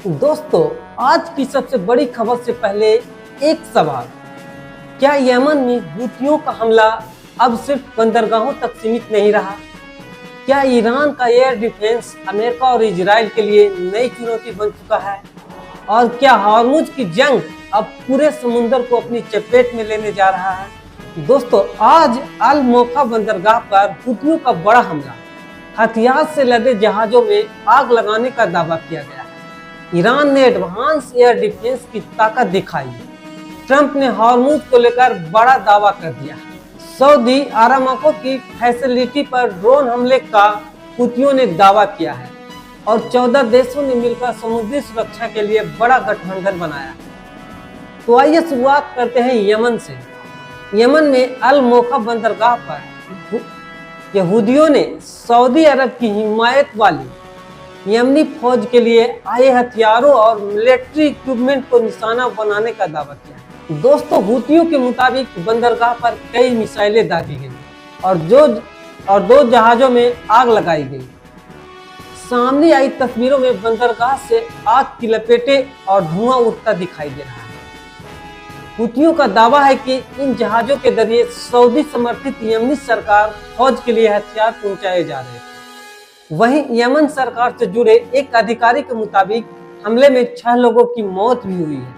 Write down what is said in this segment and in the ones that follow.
दोस्तों, आज की सबसे बड़ी खबर से पहले एक सवाल। क्या यमन में हूथियों का हमला अब सिर्फ बंदरगाहों तक सीमित नहीं रहा? क्या ईरान का एयर डिफेंस अमेरिका और इजराइल के लिए नई चुनौती बन चुका है? और क्या हॉर्मुज की जंग अब पूरे समुद्र को अपनी चपेट में लेने जा रहा है? दोस्तों, आज अल मोखा बंदरगाह पर हूथियों का बड़ा हमला, हथियार से लदे जहाजों में आग लगाने का दावा किया गया है। ईरान ने एडवांस एयर डिफेंस की ताकत दिखाई। ट्रंप ने हॉर्मुज को लेकर बड़ा दावा कर दिया। सऊदी अरामको की फैसिलिटी पर ड्रोन हमले का हूथियों ने दावा किया है और 14 देशों ने मिलकर समुद्री सुरक्षा के लिए बड़ा गठबंधन बनाया। तो आइए शुरुआत करते हैं यमन से। यमन में अल मोखा बंदरगाह पर यहूदियों ने सऊदी अरब की हिमायत वाली यमनी फौज के लिए आए हथियारों और मिलिट्री इक्विपमेंट को निशाना बनाने का दावा किया। दोस्तों, हूथियों के मुताबिक बंदरगाह पर कई मिसाइलें दागी गई और दो जहाजों में आग लगाई गई। सामने आई तस्वीरों में बंदरगाह से आग की लपेटें और धुआं उठता दिखाई दे रहा है। हूथियों का दावा है कि इन जहाजों के जरिए सऊदी समर्थित यमनी सरकार फौज के लिए हथियार पहुंचाए जा रहे थे। वहीं यमन सरकार से जुड़े एक अधिकारी के मुताबिक हमले में 6 लोगों की मौत भी हुई है।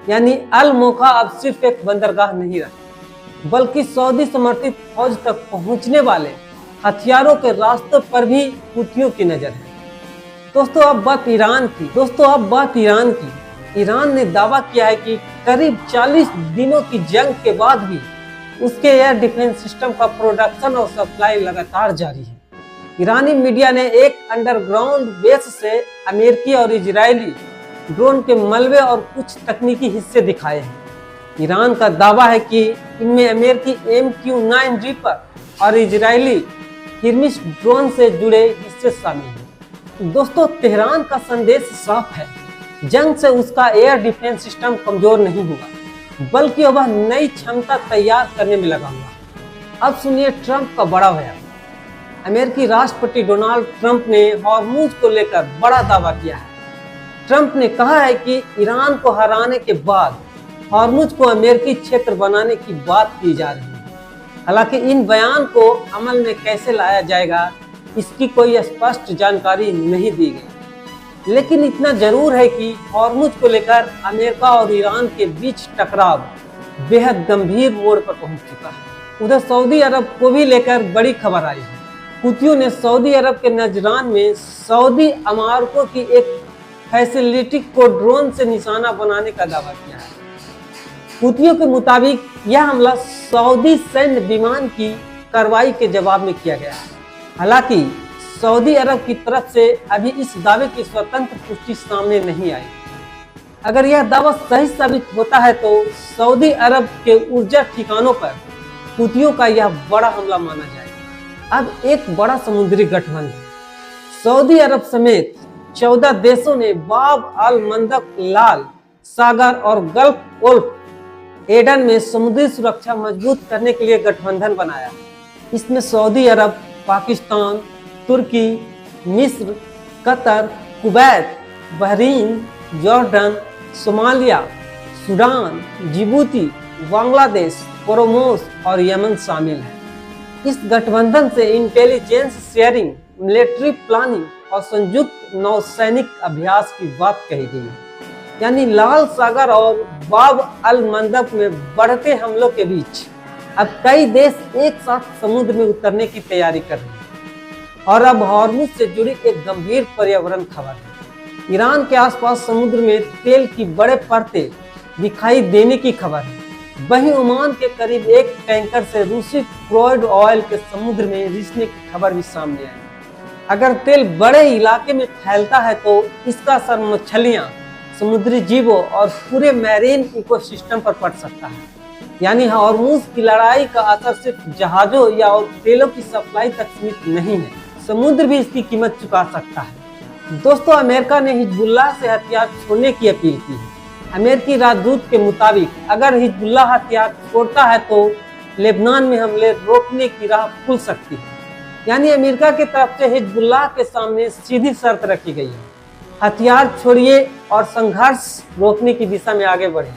यानी अल मोखा अब सिर्फ एक बंदरगाह नहीं रहा, बल्कि सऊदी समर्थित फौज तक पहुंचने वाले हथियारों के रास्तों पर भी हूथियों की नजर है। दोस्तों, अब बात ईरान की। ईरान ने दावा किया है कि करीब 40 दिनों की जंग के बाद भी उसके एयर डिफेंस सिस्टम का प्रोडक्शन और सप्लाई लगातार जारी है। ईरानी मीडिया ने एक अंडरग्राउंड बेस से अमेरिकी और इजरायली ड्रोन के मलबे और कुछ तकनीकी हिस्से दिखाए हैं। ईरान का दावा है कि इनमें अमेरिकी MQ-9 रीपर और इजरायली हिरमिस ड्रोन से जुड़े हिस्से शामिल हैं। दोस्तों, तेहरान का संदेश साफ है, जंग से उसका एयर डिफेंस सिस्टम कमजोर नहीं हुआ, बल्कि वह नई क्षमता तैयार करने में लगा हुआ। अब सुनिए ट्रंप का बड़ा बयान। अमेरिकी राष्ट्रपति डोनाल्ड ट्रंप ने हॉर्मुज को लेकर बड़ा दावा किया है। ट्रंप ने कहा है कि ईरान को हराने के बाद हॉर्मुज को अमेरिकी क्षेत्र बनाने की बात की जा रही है। हालांकि इन बयान को अमल में कैसे लाया जाएगा, इसकी कोई स्पष्ट जानकारी नहीं दी गई। लेकिन इतना जरूर है कि हॉर्मुज को लेकर अमेरिका और ईरान के बीच टकराव बेहद गंभीर मोड़ पर पहुंच चुका है। उधर सऊदी अरब को भी लेकर बड़ी खबर आई है। हूथियों ने सऊदी अरब के नजरान में सऊदी अमारकों की एक फैसिलिटी को ड्रोन से निशाना बनाने का दावा किया है। हूथियों के मुताबिक यह हमला सऊदी सैन्य विमान की कार्रवाई के जवाब में किया गया है। हालांकि सऊदी अरब की तरफ से अभी इस दावे की स्वतंत्र पुष्टि सामने नहीं आई। अगर यह दावा सही साबित होता है तो सऊदी अरब के ऊर्जा ठिकानों पर हूथियों का यह बड़ा हमला माना जाएगा। अब एक बड़ा समुद्री गठबंधन, सऊदी अरब समेत 14 देशों ने बाब अल मंदब, लाल सागर और गल्फ ओल्फ एडन में समुद्री सुरक्षा मजबूत करने के लिए गठबंधन बनाया। इसमें सऊदी अरब, पाकिस्तान, तुर्की, मिस्र, Qatar, Kuwait, Bahrain, Jordan, Somalia, Sudan, Djibouti, Bangladesh, Comoros और यमन शामिल है। इस गठबंधन से इंटेलिजेंस शेयरिंग, मिलिट्री प्लानिंग और संयुक्त नौसैनिक अभ्यास की बात कही गई है। यानी लाल सागर और बाब अल मंदब में बढ़ते हमलों के बीच अब कई देश एक साथ समुद्र में उतरने की तैयारी कर रहे हैं। और अब हॉर्मुज से जुड़ी एक गंभीर पर्यावरण खबर है। ईरान के आसपास समुद्र में तेल की बड़े परतें दिखाई देने की खबर है। वहीं ओमान के करीब एक टैंकर से रूसी क्रूड ऑयल के समुद्र में रिसने की खबर भी सामने आई। अगर तेल बड़े इलाके में फैलता है तो इसका असर मछलियां, समुद्री जीवों और पूरे मैरीन इकोसिस्टम पर पड़ सकता है। यानी हॉर्मुज की लड़ाई का असर सिर्फ जहाजों या और तेलों की सप्लाई तक सीमित नहीं है, समुद्र भी इसकी कीमत चुका सकता है। दोस्तों, अमेरिका ने हिजबुल्लाह से हथियार छोड़ने की अपील की है। अमेरिकी राजदूत के मुताबिक अगर हिजबुल्लाह हथियार छोड़ता है तो लेबनान में हमले रोकने की राह खुल सकती है। यानी अमेरिका की तरफ से हिजबुल्लाह के सामने सीधी शर्त रखी गई है हथियार छोड़िए और संघर्ष रोकने की दिशा में आगे बढ़े।